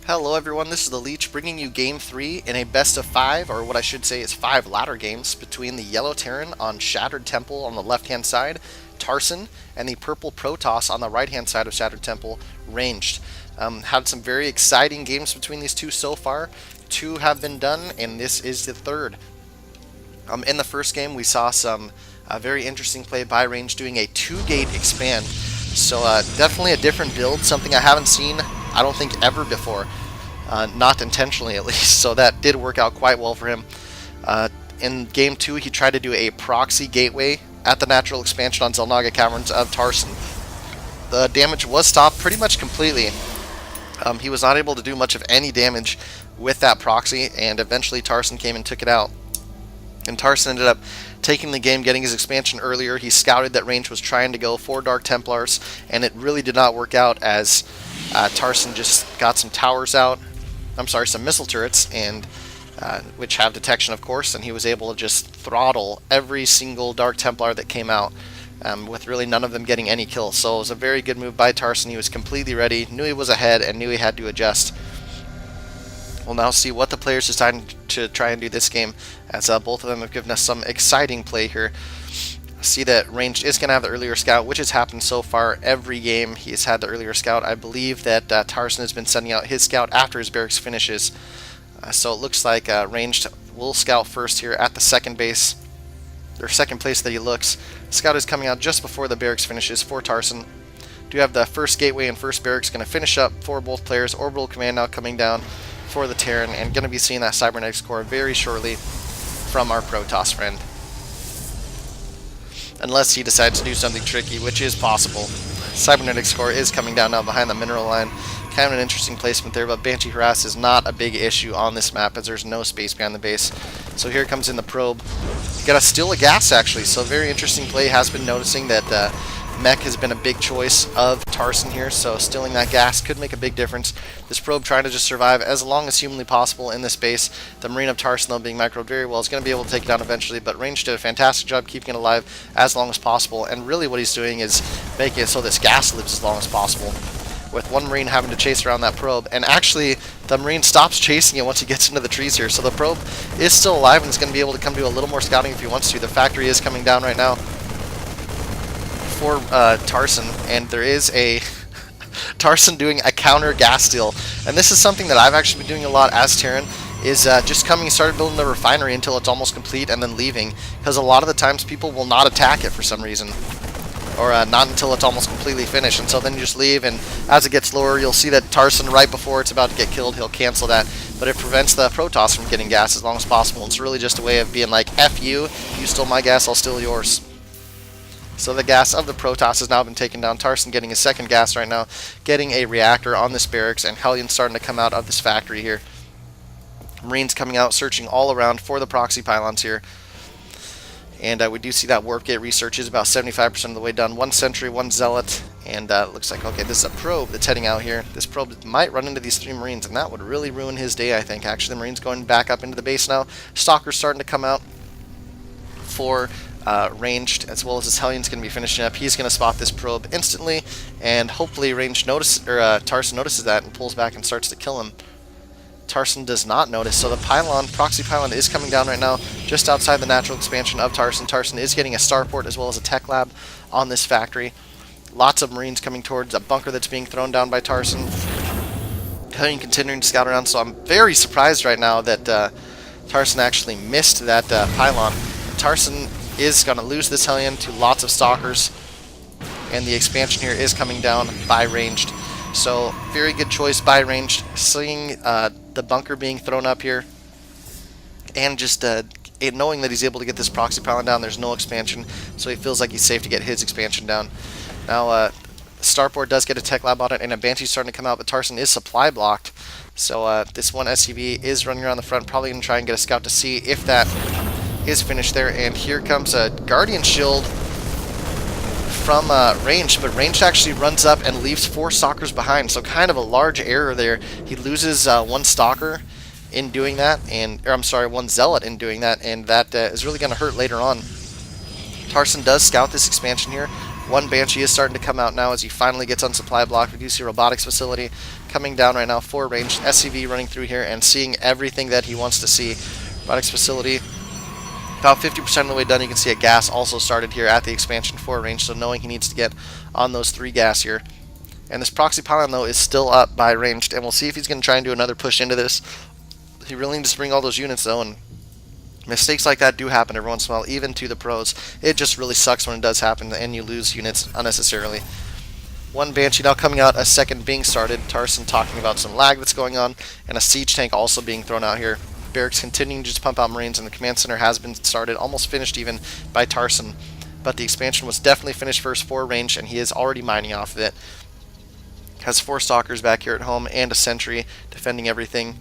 Hello everyone, this is the Leech bringing you Game 3 in a best of 5, or what I should say is 5 ladder games between the Yellow Terran on Shattered Temple on the left-hand side, Tarson, and the Purple Protoss on the right-hand side of Shattered Temple, Ranged. Had some very exciting games between these two so far. Two have been done, and this is the third. In the first game, we saw some very interesting play by Range doing a 2-gate expand. So definitely a different build, something I haven't seen, I don't think, ever before. Not intentionally, at least. So that did work out quite well for him. In Game 2, he tried to do a proxy gateway at the natural expansion on Xel'Naga Caverns of Tarson. The damage was stopped pretty much completely. He was not able to do much of any damage with that proxy, and eventually Tarson came and took it out. And Tarson ended up taking the game, getting his expansion earlier. He scouted that Range was trying to go for Dark Templars, and it really did not work out as Tarson just got some towers out. I'm sorry, some missile turrets, and which have detection, of course, and he was able to just throttle every single Dark Templar that came out, with really none of them getting any kills. So it was a very good move by Tarson. He was completely ready, knew he was ahead, and knew he had to adjust. We'll now see what the players decided to try and do this game, as both of them have given us some exciting play here. See that Ranged is going to have the earlier scout, which has happened so far every game. He's had the earlier scout. I believe that Tarson has been sending out his scout after his barracks finishes. So it looks like Ranged will scout first here at the second base, or second place that he looks. Scout is coming out just before the barracks finishes for Tarson. Do have the first gateway and first barracks going to finish up for both players. Orbital command now coming down for the Terran, and going to be seeing that cybernetics core very shortly from our Protoss friend. Unless he decides to do something tricky, which is possible. Cybernetics core is coming down now behind the mineral line. Kind of an interesting placement there, but Banshee Harass is not a big issue on this map as there's no space behind the base. So here comes in the probe. You got to steal a gas, actually, so very interesting play. Has been noticing that mech has been a big choice of Tarson here, so stealing that gas could make a big difference. This probe trying to just survive as long as humanly possible in this base. The Marine of Tarson, though, being microed very well, is going to be able to take it down eventually, but Range did a fantastic job keeping it alive as long as possible, and really what he's doing is making it so this gas lives as long as possible, with one Marine having to chase around that probe. And actually, the Marine stops chasing it once he gets into the trees here, so the probe is still alive and is going to be able to come do a little more scouting if he wants to. The factory is coming down right now for Tarson, and there is a Tarson doing a counter gas steal, and this is something that I've actually been doing a lot as Terran, is just coming and started building the refinery until it's almost complete and then leaving, because a lot of the times people will not attack it for some reason, or not until it's almost completely finished, and so then you just leave, and as it gets lower you'll see that Tarson, right before it's about to get killed, he'll cancel that, but it prevents the Protoss from getting gas as long as possible. It's really just a way of being like, F you, you stole my gas, I'll steal yours. So the gas of the Protoss has now been taken down. Tarson getting his second gas right now, getting a reactor on this barracks, and Hellions starting to come out of this factory here. Marines coming out, searching all around for the proxy pylons here. And we do see that warp gate research is about 75% of the way done. One sentry, one zealot, and looks like, okay, this is a probe that's heading out here. This probe might run into these 3 Marines, and that would really ruin his day, I think. Actually, the Marines going back up into the base now. Stalker's starting to come out for Ranged, as well as his Hellions going to be finishing up. He's going to spot this probe instantly, and hopefully Tarson notices that and pulls back and starts to kill him. Tarson does not notice, so the pylon, proxy pylon, is coming down right now just outside the natural expansion of Tarson. Tarson is getting a starport as well as a tech lab on this factory. Lots of Marines coming towards a bunker that's being thrown down by Tarson. Hellion continuing to scout around, so I'm very surprised right now that Tarson actually missed that pylon. Tarson is going to lose this Hellion to lots of Stalkers, and the expansion here is coming down by Ranged. So very good choice by Ranged, seeing the bunker being thrown up here, and just knowing that he's able to get this proxy pylon down. There's no expansion, so he feels like he's safe to get his expansion down. Now Starport does get a tech lab on it, and a Banshee's starting to come out, but Tarson is supply blocked. So this one SCV is running around the front, probably going to try and get a scout to see if that is finished there. And here comes a Guardian Shield from Ranged, but Ranged actually runs up and leaves 4 Stalkers behind, so kind of a large error there. He loses 1 Stalker in doing that, or I'm sorry, 1 Zealot in doing that, and that is really going to hurt later on. Tarson does scout this expansion here. One Banshee is starting to come out now as he finally gets on supply block. We do see robotics facility coming down right now for Ranged. SCV running through here and seeing everything that he wants to see. Robotics facility about 50% of the way done. You can see a gas also started here at the expansion for Ranged, so knowing he needs to get on those 3 gas here. And this proxy pylon though is still up by Ranged, and we'll see if he's going to try and do another push into this. He really needs to bring all those units though, and mistakes like that do happen every once in a while, even to the pros. It just really sucks when it does happen and you lose units unnecessarily. One Banshee now coming out, a second being started. Tarson talking about some lag that's going on, and a siege tank also being thrown out here. Barracks continuing to just pump out Marines, and the command center has been started, almost finished even, by Tarson. But the expansion was definitely finished first for Range, and he is already mining off of it. Has 4 stalkers back here at home and a sentry defending everything.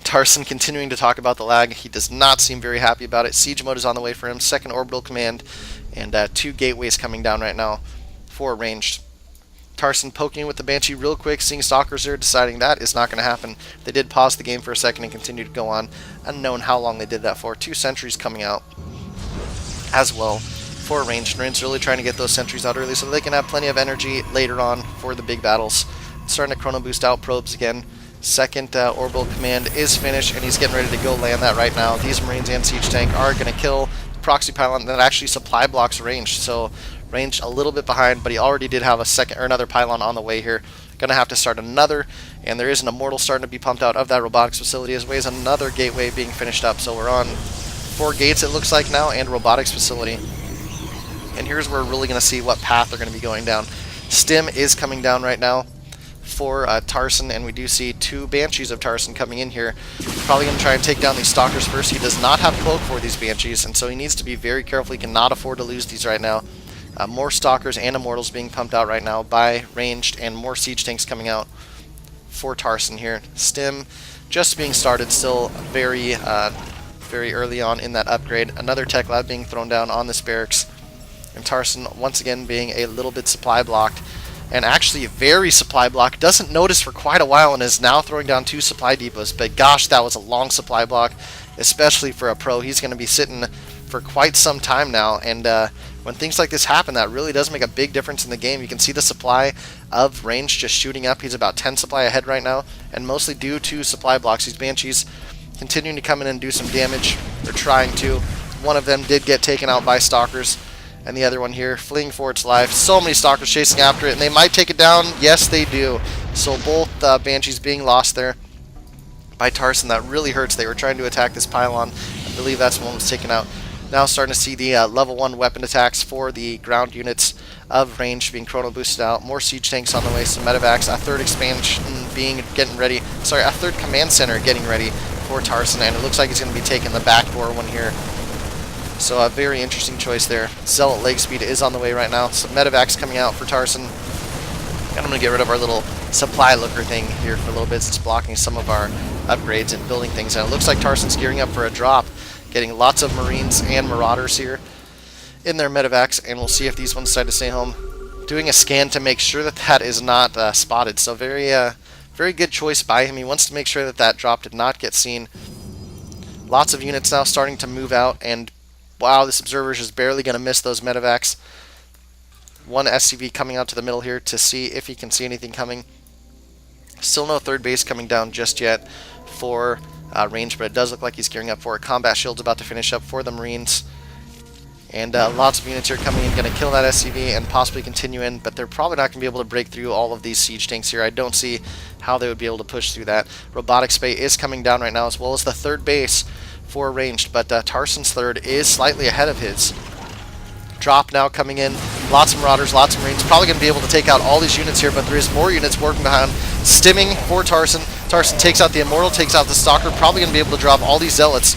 Tarson continuing to talk about the lag. He does not seem very happy about it. Siege mode is on the way for him. Second orbital command, and 2 gateways coming down right now for Ranged. Tarson poking with the Banshee real quick, seeing stalkers there, deciding that is not going to happen. They did pause the game for a second and continue to go on. Unknown how long they did that for. 2 sentries coming out as well for Ranged. Ranged really trying to get those sentries out early so they can have plenty of energy later on for the big battles. Starting to chrono boost out probes again. Second orbital command is finished, and he's getting ready to go land that right now. These Marines and siege tank are going to kill the proxy pylon that actually supply blocks Ranged. So Ranged a little bit behind, but he already did have a second or another pylon on the way here. Gonna have to start another, and there is an immortal starting to be pumped out of that robotics facility, as well as another gateway being finished up. So we're on 4 gates, it looks like now, and robotics facility. And here's where we're really gonna see what path they're gonna be going down. Stim is coming down right now for Tarson, and we do see 2 Banshees of Tarson coming in here. Probably going to try and take down these stalkers first. He does not have cloak for these Banshees, and so he needs to be very careful. He cannot afford to lose these right now. More stalkers and immortals being pumped out right now by Ranged, and more siege tanks coming out for Tarson here. Stim just being started, still very early on in that upgrade. Another tech lab being thrown down on this barracks, and Tarson once again being a little bit supply blocked, and actually very supply block. Doesn't notice for quite a while and is now throwing down 2 supply depots. But gosh, that was a long supply block, especially for a pro. He's going to be sitting for quite some time now, and when things like this happen, that really does make a big difference in the game. You can see the supply of Range just shooting up. He's about 10 supply ahead right now, and mostly due to supply blocks. These Banshees continuing to come in and do some damage. They're trying to. One of them did get taken out by stalkers, and the other one here fleeing for its life. So many stalkers chasing after it, and they might take it down. Yes, they do. So both Banshees being lost there by Tarson. That really hurts. They were trying to attack this pylon. I believe that's one was taken out. Now starting to see the level 1 weapon attacks for the ground units of Range being chrono boosted out. More siege tanks on the way, some medevacs, a 3rd expansion getting ready. Sorry, a 3rd command center getting ready for Tarson, and it looks like he's going to be taking the backdoor one here. So a very interesting choice there. Zealot leg speed is on the way right now. Some medevacs coming out for Tarson. And I'm going to get rid of our little supply looker thing here for a little bit. It's blocking some of our upgrades and building things. And it looks like Tarson's gearing up for a drop. Getting lots of Marines and Marauders here in their medevacs. And we'll see if these ones decide to stay home. Doing a scan to make sure that that is not spotted. So very good choice by him. He wants to make sure that that drop did not get seen. Lots of units now starting to move out, and wow, this observer is just barely going to miss those medevacs. One SCV coming out to the middle here to see if he can see anything coming. Still no 3rd base coming down just yet for Range, but it does look like he's gearing up for it. Combat shield's about to finish up for the Marines. And lots of units here coming in, going to kill that SCV and possibly continue in, but they're probably not going to be able to break through all of these siege tanks here. I don't see how they would be able to push through that. Robotics bay is coming down right now, as well as the 3rd base for Ranged, but Tarson's 3rd is slightly ahead of his. Drop now coming in. Lots of Marauders, lots of Marines. Probably going to be able to take out all these units here, but there is more units working behind. Stimming for Tarson. Tarson takes out the Immortal, takes out the Stalker. Probably going to be able to drop all these Zealots.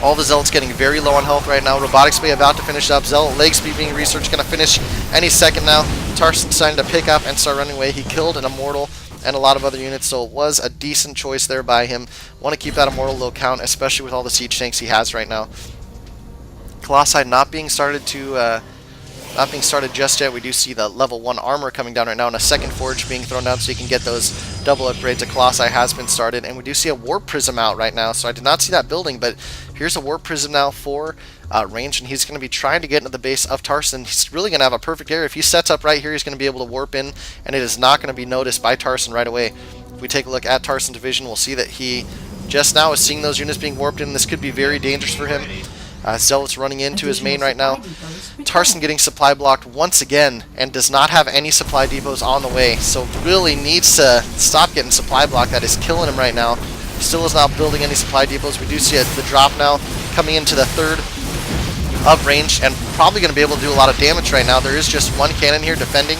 All the Zealots getting very low on health right now. Robotics bay about to finish up. Zealot leg speed being researched. Going to finish any second now. Tarson deciding to pick up and start running away. He killed an Immortal and a lot of other units, so it was a decent choice there by him. Want to keep that Immortal low count, especially with all the siege tanks he has right now. Colossi not being started just yet. We do see the level 1 armor coming down right now, and a 2nd forge being thrown down so you can get those double upgrades. A Colossi has been started, and we do see a warp prism out right now, so I did not see that building, but Here's a Warp Prism now for Range, and he's going to be trying to get into the base of Tarson. He's really going to have a perfect area. If he sets up right here, he's going to be able to warp in, and it is not going to be noticed by Tarson right away. If we take a look at Tarson's division, we'll see that he just now is seeing those units being warped in. This could be very dangerous for him. Zealot's running into his main right now. Tarson getting supply blocked once again and does not have any supply depots on the way, so really needs to stop getting supply blocked. That is killing him right now. Still is not building any supply depots. We do see the drop now coming into the third of Range, and probably going to be able to do a lot of damage right now. There is just one cannon here defending,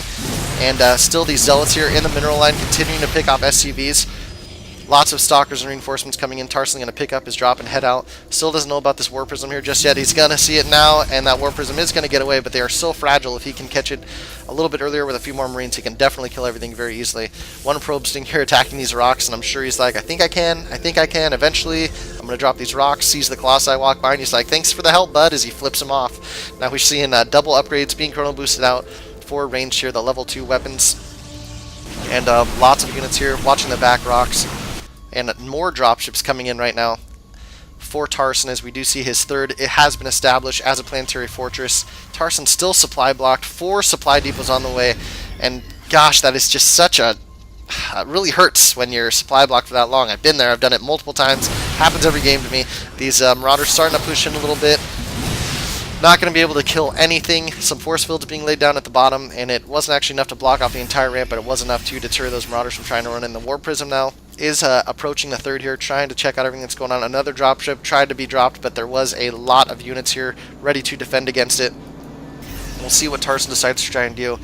and still these Zealots here in the mineral line continuing to pick off SCVs. Lots of Stalkers and reinforcements coming in. Tarson going to pick up his drop and head out. Still doesn't know about this War Prism here just yet. He's going to see it now, and that War Prism is going to get away, but they are so fragile. If he can catch it a little bit earlier with a few more Marines, he can definitely kill everything very easily. One Probe Sting here attacking these rocks, and I'm sure he's like, I think I can. Eventually, I'm going to drop these rocks. Sees the Colossi walk by, and he's like, thanks for the help, bud, as he flips him off. Now we're seeing double upgrades being chrono boosted out for Range here, the level 2 weapons. And lots of units here watching the back rocks. And more dropships coming in right now for Tarson, as we do see his third. It has been established as a planetary fortress. Tarson still supply blocked. 4 supply depots on the way. And gosh, that is just such a... it really hurts when you're supply blocked for that long. I've been there. I've done it multiple times. Happens every game to me. These Marauders starting to push in a little bit. Not going to be able to kill anything. Some force fields being laid down at the bottom, and it wasn't actually enough to block off the entire ramp, but it was enough to deter those Marauders from trying to run in. The War Prism now is approaching the third here, trying to check out everything that's going on. Another dropship tried to be dropped, but there was a lot of units here ready to defend against it. We'll see what Tarson decides to try and do.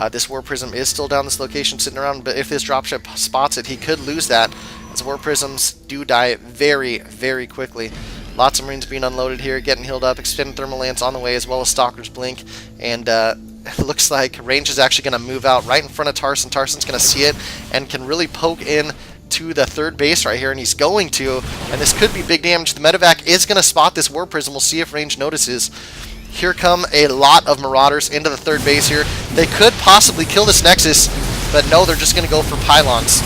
This War Prism is still down this location sitting around, but if this dropship spots it, he could lose that, as War Prisms do die very, very quickly. Lots of Marines being unloaded here, getting healed up, extended thermal lance on the way, as well as Stalker's Blink, and it looks like Range is actually going to move out right in front of Tarson. Tarson's going to see it and can really poke in to the third base right here, and he's going to, and this could be big damage. The medevac is going to spot this War Prism. We'll see if Range notices. Here come a lot of Marauders into the third base here. They could possibly kill this Nexus, but no, they're just going to go for pylons.